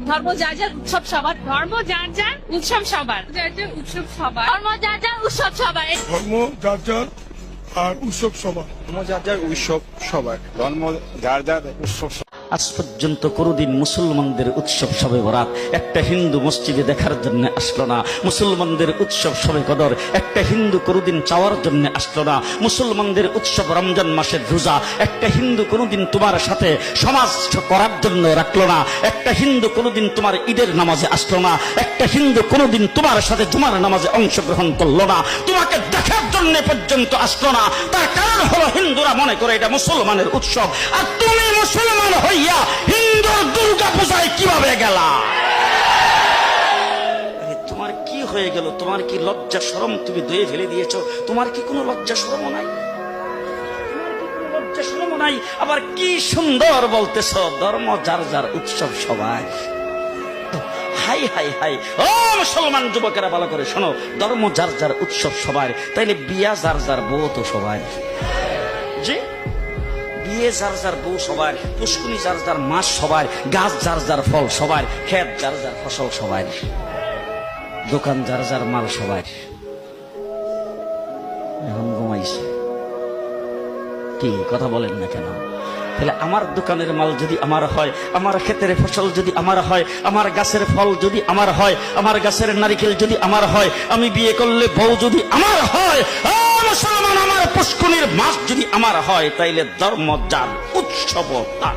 ধর্ম যার যার উৎসব সবার, ধর্ম যার যার উৎসব সবার, যার যার উৎসব সবার, ধর্ম যার যার উৎসব সবার, ধর্ম যার যার আর উৎসব সবার। ধর্ম যার যার উৎসব সবার, ধর্ম যার যার উৎসব। আজ পর্যন্ত কোনদিন মুসলমানদের উৎসব শবে বরাত একটা হিন্দু মসজিদে দেখার জন্য আসলো না। মুসলমানদের উৎসব শবে কদর একটা হিন্দু কোনদিন চাওয়ার জন্য আসলো না। মুসলমানদের উৎসব রমজান মাসের রোজা একটা হিন্দু কোনদিন তোমার সাথে সমাজ করার জন্য রাখলো না। একটা হিন্দু কোনদিন তোমার ঈদের নামাজে আসলো না। একটা হিন্দু কোনদিন তোমার সাথে জুমার নামাজে অংশগ্রহণ করলো না। তোমাকে দেখার জন্য পর্যন্ত আসলো না। তার কারণ হলো হিন্দুরা মনে করে এটা মুসলমানের উৎসব, আর তুমি মুসলমান হইয়া হিন্দুর দুর্গা পূজায় কিভাবে গেলা? তোমার কি হয়ে গেল? তোমার কি লজ্জা শরম তুমি ধুয়ে ফেলে দিয়েছো? তোমার কি কোনো লজ্জা শরম নাই? লজ্জা শরম নাই? আবার কি সুন্দর বলতেছ, ধর্ম যার যার উৎসব সবাই। হাই হাই হাই, ও মুসলমান যুবকেরা ভালো করে শোনো, ধর্ম যার যার উৎসব সবাই, তাইলে বিয়া যার যার বউ তো সবাই। যে বিয়ে যার যার বউ সবার, পুষ্কুনি যার যার মাছ সবার, গাছ যার যার ফল সবার, ক্ষেত যার যার ফসল সবার, দোকান যার যার মাল সবার। এখন ঘুমাইছে কি কথা বলেন না কেন? তাহলে আমার দোকানের মাল যদি আমার হয়, আমার ক্ষেতের ফসল যদি আমার হয়, আমার গাছের ফল যদি আমার হয়, আমার গাছের নারিকেল যদি আমার হয়, আমি বিয়ে করলে বউ যদি আমার হয়, মুসলমান আমার পুষ্কুনির মাছ যদি আমার হয়, তাইলে ধর্ম যার উৎসব তার।